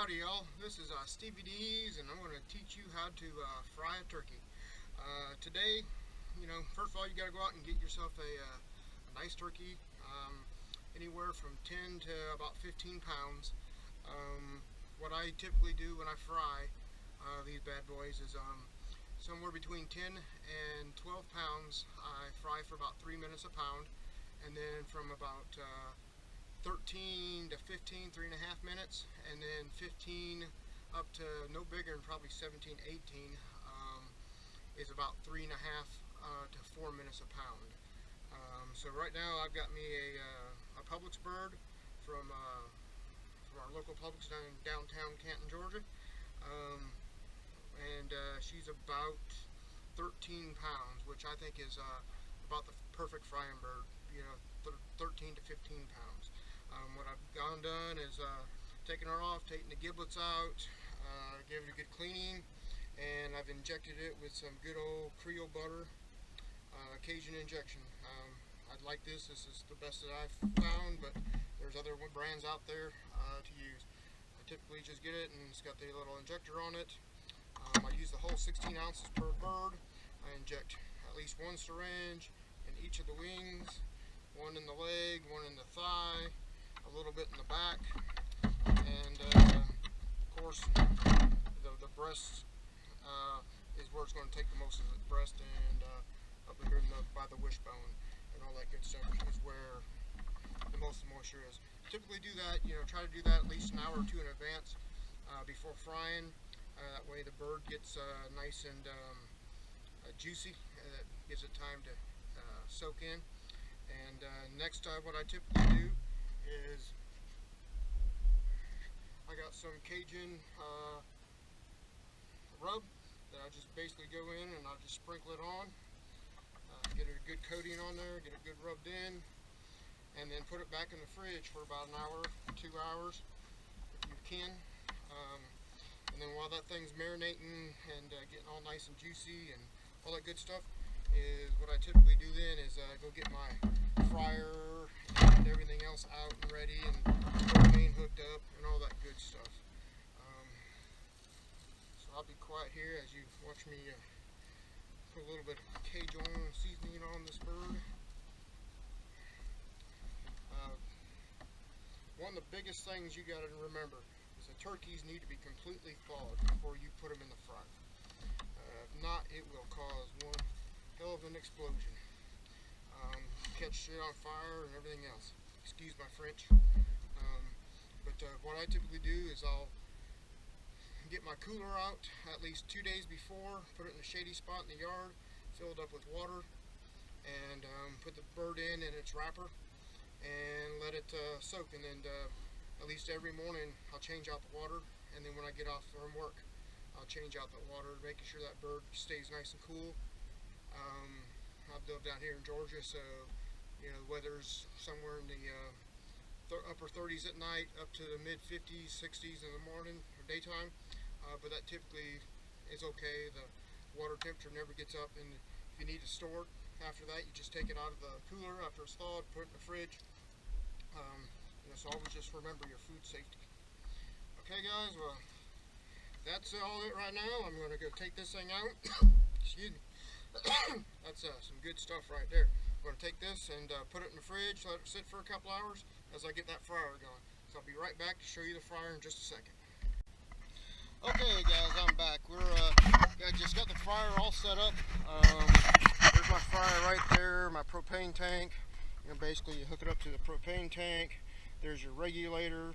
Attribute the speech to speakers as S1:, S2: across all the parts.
S1: Howdy y'all, this is Stevie D's and I'm going to teach you how to fry a turkey. Today, first of all you got to go out and get yourself a nice turkey, anywhere from 10 to about 15 pounds. What I typically do when I fry these bad boys is somewhere between 10 and 12 pounds. I fry for about 3 minutes a pound, and then from about 13 to 15, 3.5 minutes, and then 15 up to no bigger than probably 17, 18 is about 3.5 to 4 minutes a pound. So right now I've got me a Publix bird from our local Publix down in downtown Canton, Georgia, and she's about 13 pounds, which I think is about the perfect frying bird. 13 to 15 pounds. What I've done is taken her off, taken the giblets out, gave it a good cleaning, and I've injected it with some good old Creole Butter, Cajun injection. I like this. This is the best that I've found, but there's other brands out there to use. I typically just get it and it's got the little injector on it. I use the whole 16 ounces per bird. I inject at least one syringe in each of the wings, one in the leg, one in the thigh, a little bit in the back, and of course the breast is where it's going to take the most of the breast, and up here by the wishbone and all that good stuff is where the most of the moisture is. Typically do that, try to do that at least an hour or two in advance before frying. That way the bird gets nice and juicy. That gives it time to soak in. And next what I typically do is I got some Cajun rub that I just basically go in and I'll just sprinkle it on, get a good coating on there, get it good rubbed in, and then put it back in the fridge for about an hour, 2 hours if you can. And then while that thing's marinating and getting all nice and juicy and all that good stuff, is what I typically do then is go get my fryer and everything else out and ready, and propane hooked up and all that good stuff. So I'll be quiet here as you watch me put a little bit of Cajun seasoning on this bird. One of the biggest things you got to remember is the turkeys need to be completely thawed before you put them in the fryer. If not, it will cause one hell of an explosion. Catch shit on fire and everything else. Excuse my French. But what I typically do is I'll get my cooler out at least 2 days before, put it in a shady spot in the yard, fill it up with water, and put the bird in its wrapper and let it soak. And then at least every morning I'll change out the water, and then when I get off from work I'll change out the water, making sure that bird stays nice and cool. I've lived down here in Georgia, so the weather's somewhere in the upper 30s at night, up to the mid 50s, 60s in the morning or daytime. But that typically is okay. The water temperature never gets up, and if you need to store it after that, you just take it out of the cooler after it's thawed, put it in the fridge. So always just remember your food safety. Okay guys, well, that's all it right now. I'm going to go take this thing out. Excuse me. That's some good stuff right there. I'm going to take this and put it in the fridge, let it sit for a couple hours as I get that fryer going. So I'll be right back to show you the fryer in just a second. Okay guys, I'm back. I just got the fryer all set up. There's my fryer right there, my propane tank. Basically you hook it up to the propane tank. There's your regulator,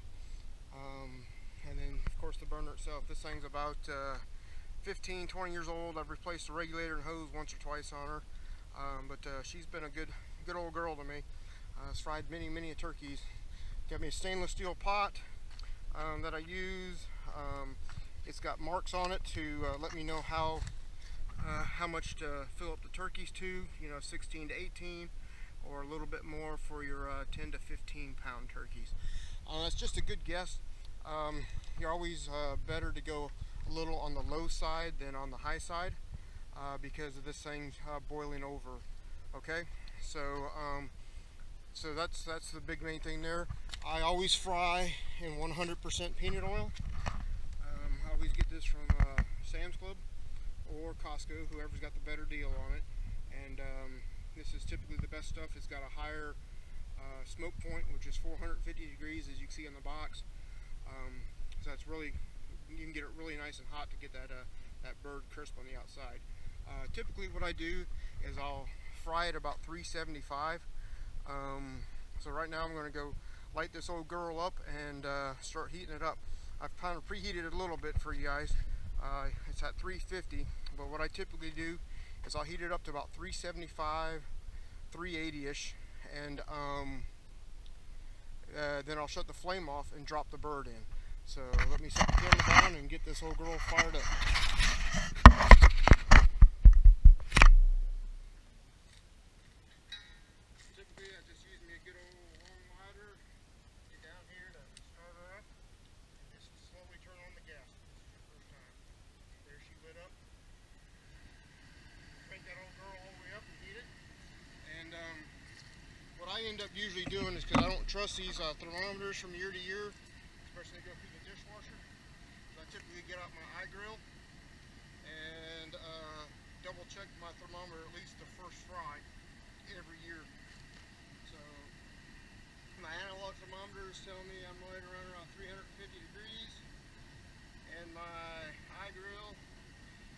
S1: and then of course the burner itself. This thing's about 15, 20 years old. I've replaced the regulator and hose once or twice on her, but she's been a good old girl to me. I've fried many turkeys. Got me a stainless steel pot that I use. It's got marks on it to let me know how much to fill up the turkeys to, 16 to 18, or a little bit more for your 10 to 15 pound turkeys. That's just a good guess. You're always better to go a little on the low side than on the high side because of this thing boiling over. Okay, so that's the big main thing there. I always fry in 100% peanut oil. get this from Sam's Club or Costco, whoever's got the better deal on it. And this is typically the best stuff. It's got a higher smoke point, which is 450 degrees, as you can see on the box. So that's really, you can get it really nice and hot to get that that bird crisp on the outside. Typically what I do is I'll fry it about 375. So right now I'm going to go light this old girl up and start heating it up. I've kind of preheated it a little bit for you guys. It's at 350, but what I typically do is I'll heat it up to about 375, 380-ish, and then I'll shut the flame off and drop the bird in. So let me set the camera down and get this old girl fired up. Typically I just use me a good old long lighter, get down here to start her up, and just slowly turn on the gas. This is your first time. There she lit up. Crank that old girl all the way up and heat it. And what I end up usually doing is, because I don't trust these thermometers from year to year, especially they go through the dishwasher, so I typically get out my eye grill and double check my thermometer at least the first fry every year. So my analog thermometers tell me I'm right around 350 degrees, and my eye grill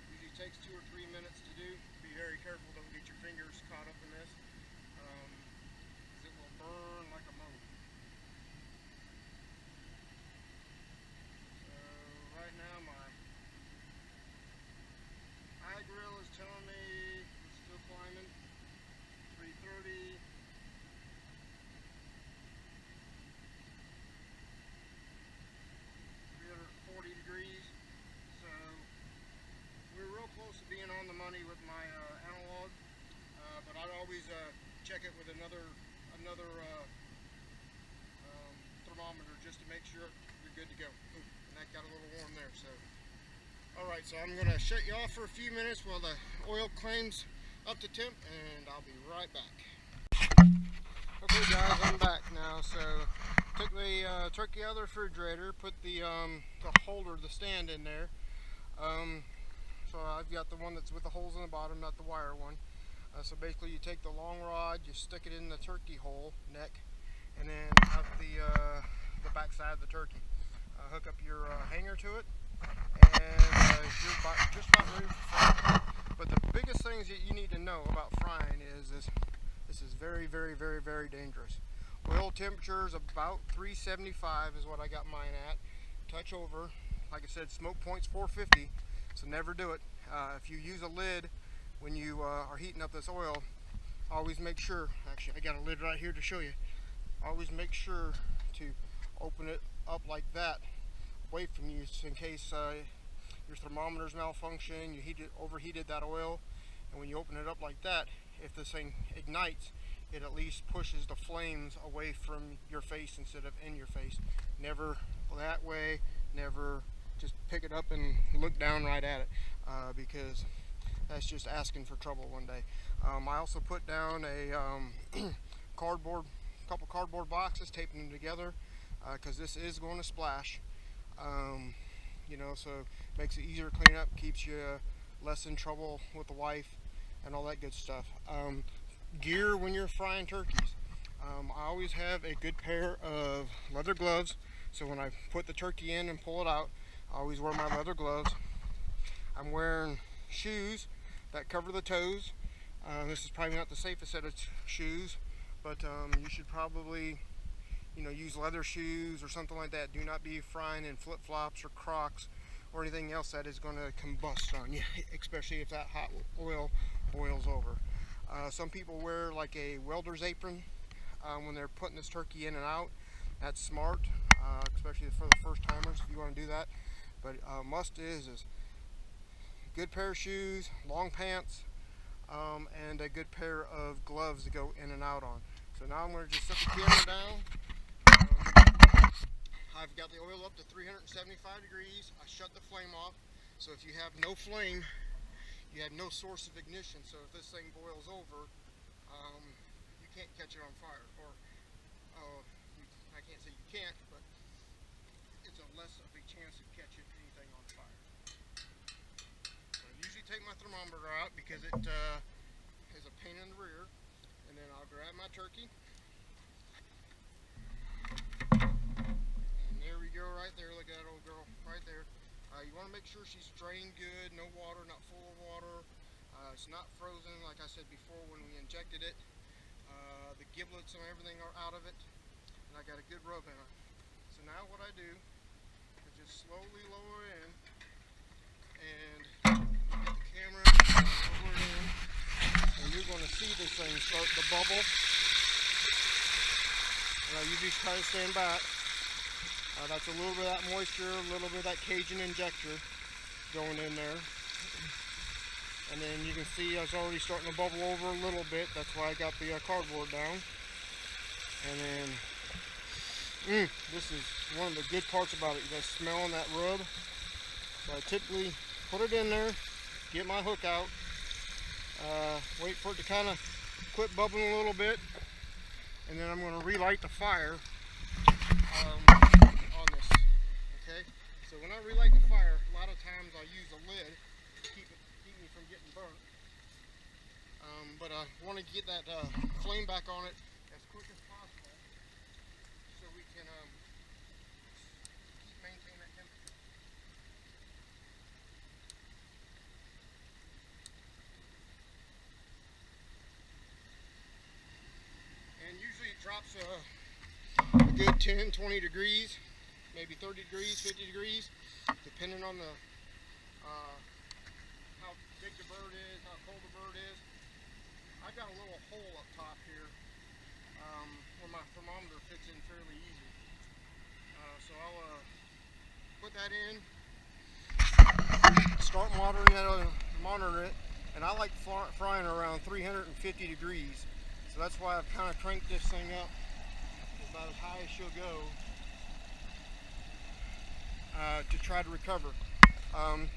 S1: usually takes 2 or 3 minutes to do. Be very careful, don't get your fingers caught up in this, because it will burn like a moan. So right now my eye grill is telling me it's still climbing, 330. 340 degrees. So we're real close to being on the money with my analog, but I'd always check it with another thermometer just to make sure you're good to go. Ooh, and that got a little warm there. So alright, so I'm going to shut you off for a few minutes while the oil climbs up to temp, and I'll be right back. Okay guys, I'm back now. So took the turkey out of the refrigerator, put the holder, the stand in there. So I've got the one that's with the holes in the bottom, not the wire one. So basically you take the long rod, you stick it in the turkey hole neck, and then out the back side of the turkey. Hook up your hanger to it, and you're just about ready for frying. But the biggest things that you need to know about frying is this is very, very, very, very dangerous. Oil temperature is about 375 is what I got mine at. Touch over, like I said, smoke point's 450, so never do it. If you use a lid when you are heating up this oil, always make sure, actually I got a lid right here to show you, always make sure to open it up like that away from you, in case your thermometer's malfunction, you overheated that oil, and when you open it up like that, if this thing ignites, it at least pushes the flames away from your face instead of in your face. Never that way, never just pick it up and look down right at it, because that's just asking for trouble one day. I also put down a couple cardboard boxes, taping them together, because this is going to splash. You know, so makes it easier to clean up, keeps you less in trouble with the wife and all that good stuff. Gear when you're frying turkeys. I always have a good pair of leather gloves, so when I put the turkey in and pull it out, I always wear my leather gloves. I'm wearing shoes that cover the toes. This is probably not the safest set of shoes, but you should probably, you know, use leather shoes or something like that. Do not be frying in flip-flops or Crocs or anything else that is going to combust on you, especially if that hot oil boils over. Some people wear like a welder's apron when they're putting this turkey in and out. That's smart, especially for the first timers if you want to do that. But must is a good pair of shoes, long pants, and a good pair of gloves to go in and out on. So now I'm going to just set the camera down. I've got the oil up to 375 degrees. I shut the flame off. So if you have no flame, you have no source of ignition. So if this thing boils over, you can't catch it on fire. Or I can't say you can't, but it's a less of a chance of catching anything on fire. usually take my thermometer out because it is a pain in the rear. And then I'll grab my turkey. And there we go right there. Look at that old girl right there. You want to make sure she's drained good, no water, not full of water. It's not frozen like I said before when we injected it. The giblets and everything are out of it. And I got a good rub in it. So now what I do is just slowly lower in and get the camera lower it in. And you're going to see this thing start to bubble. You just try to stand back. That's a little bit of that moisture, a little bit of that Cajun injector going in there. And then you can see it's already starting to bubble over a little bit. That's why I got the cardboard down. And then, this is one of the good parts about it. You guys smelling that rub? So I typically put it in there, get my hook out, wait for it to kind of quit bubbling a little bit, and then I'm going to relight the fire on this. Okay, so when I relight the fire, a lot of times I use a lid to keep me from getting burnt. But I want to get that flame back on it as quick as possible, so we can maintain that temperature. And usually it drops a good 10, 20 degrees, maybe 30 degrees, 50 degrees, depending on the how big the bird is, how cold the bird is. I've got a little hole up top here where my thermometer fits in fairly easy. So I'll put that in, start monitoring it, and I like frying around 350 degrees. So that's why I've kind of cranked this thing up about as high as she'll go to try to recover.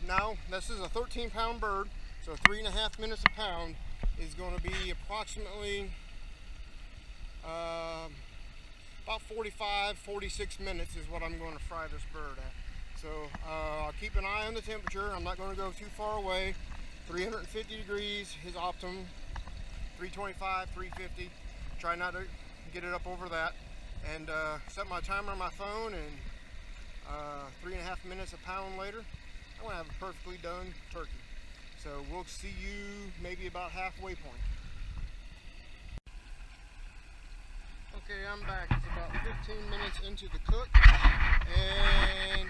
S1: Now, this is a 13-pound bird, so 3.5 minutes a pound is going to be approximately about 45, 46 minutes is what I'm going to fry this bird at. So I'll keep an eye on the temperature. I'm not going to go too far away. 350 degrees is optimum. 325, 350. Try not to get it up over that. And set my timer on my phone, and 3.5 minutes a pound later, I'm going to have a perfectly done turkey. So we'll see you maybe about halfway point. Okay, I'm back. It's about 15 minutes into the cook, and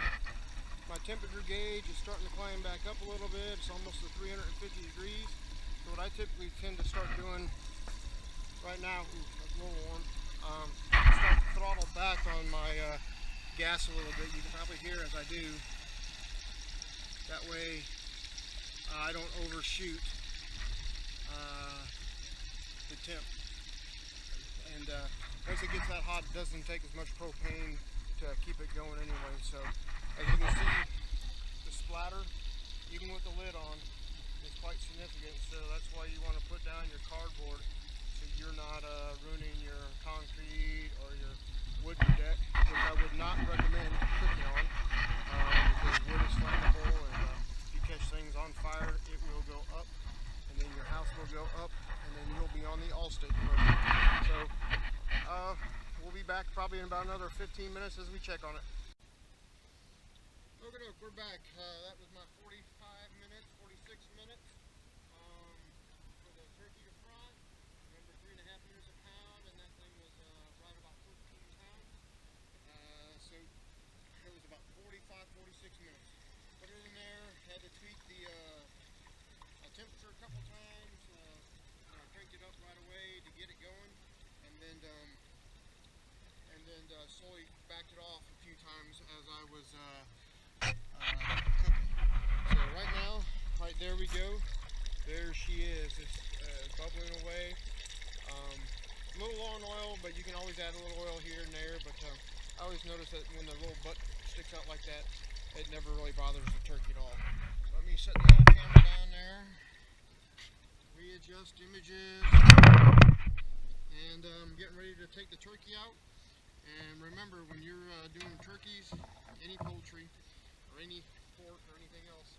S1: my temperature gauge is starting to climb back up a little bit. It's almost to 350 degrees. So what I typically tend to start doing right now, that's a little warm, start to throttle back on my gas a little bit. You can probably hear as I do. That way I don't overshoot the temp. And once it gets that hot, it doesn't take as much propane to keep it going anyway. So as you can see, the splatter, even with the lid on, is quite significant. So that's why you want to put down your cardboard so you're not ruining your concrete or your wooden deck, which I would not recommend cooking on, because wood is flammable, and if you catch things on fire, it will go up, and then your house will go up, and then you'll be on the Allstate commercial. So we'll be back probably in about another 15 minutes as we check on it. Okay, we're back. That was my 45 minutes, 46 minutes for the turkey to fry. Remember, 3.5 minutes a pound, and that thing was right about 13 pounds. So it was about 45, 46 minutes. Put it in there, had to tweak the temperature a couple times. I cranked it up right away to get it going, and then slowly backed it off a few times as I was cooking. So right now, right there we go. There she is. It's bubbling away. A little low on oil, but you can always add a little oil here and there. But I always notice that when the little butt sticks out like that, it never really bothers the turkey at all. So let me set the old camera down there. Readjust images. And I'm getting ready to take the turkey out. And remember, when you're doing turkeys, any poultry, or any pork or anything else,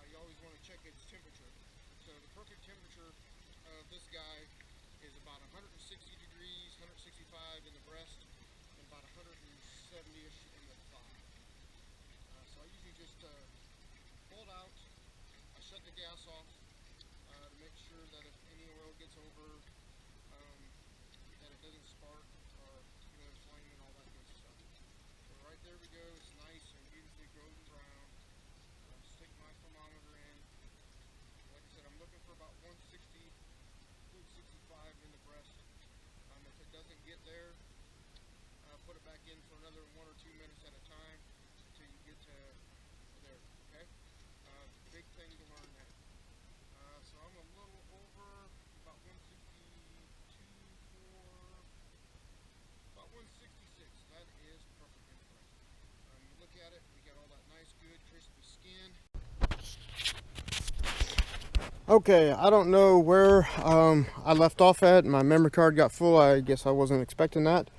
S1: you always want to check its temperature. So the perfect temperature of this guy is about 160 degrees, 165 in the breast, and about 170-ish in the thigh. So I usually just pull it out. I shut the gas off to make sure that if any oil gets over, that it doesn't spark or flame and all that good stuff. So right there we go. It's nice and beautifully golden brown. Stick my thermometer in. Like I said, I'm looking for about 160, 165 in the breast. If it doesn't get there, put it back in for another 1 or 2 minutes at a time until you get to there. Okay? Big thing to learn that. So I'm a little over about 166. That is perfect in the breast. You look at it, we got all that nice, good, crispy skin. Okay, I don't know where I left off at. My memory card got full. I guess I wasn't expecting that.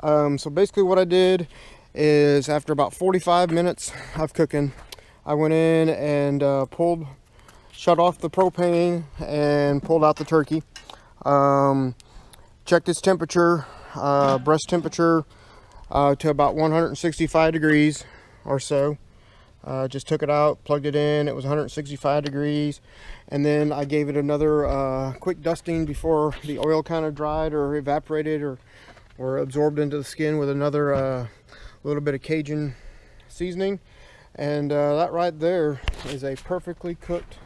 S1: So basically what I did is after about 45 minutes of cooking, I went in and shut off the propane and pulled out the turkey. Checked its temperature, breast temperature, to about 165 degrees or so. Just took it out, plugged it in, it was 165 degrees, and then I gave it another quick dusting before the oil kind of dried or evaporated or absorbed into the skin with another little bit of Cajun seasoning. And that right there is a perfectly cooked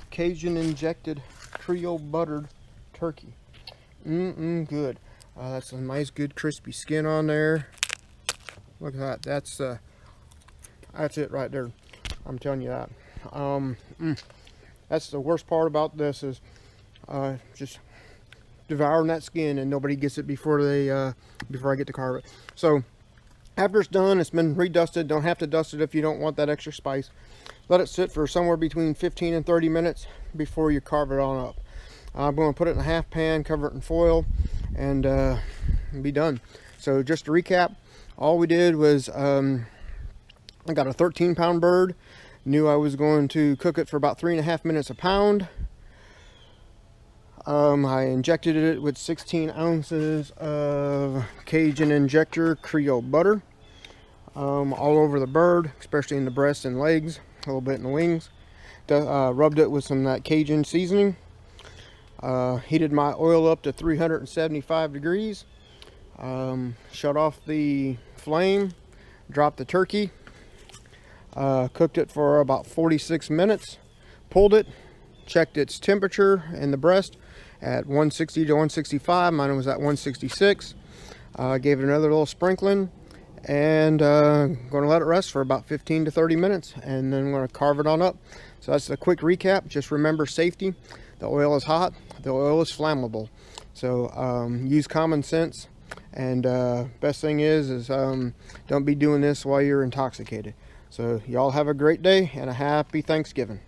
S1: Cajun injected Creole buttered turkey. Good. That's a nice good crispy skin on there. Look at that. That's it right there. I'm telling you that. That's the worst part about this is just devouring that skin, and nobody gets it before I get to carve it. So after it's done, it's been redusted. Don't have to dust it if you don't want that extra spice. Let it sit for somewhere between 15 and 30 minutes before you carve it on up. I'm going to put it in a half pan, cover it in foil, and be done. So just to recap, all we did was I got a 13-pound bird. Knew I was going to cook it for about 3.5 minutes a pound. I injected it with 16 ounces of Cajun injector Creole butter, all over the bird, especially in the breast and legs, a little bit in the wings. Rubbed it with some of that Cajun seasoning. Heated my oil up to 375 degrees. Shut off the flame, dropped the turkey, cooked it for about 46 minutes, pulled it, checked its temperature in the breast at 160 to 165. Mine was at 166. Gave it another little sprinkling, and going to let it rest for about 15 to 30 minutes, and then I'm going to carve it on up. So that's a quick recap. Just remember safety. The oil is hot, the oil is flammable, so use common sense, and best thing is don't be doing this while you're intoxicated. So y'all have a great day and a happy Thanksgiving.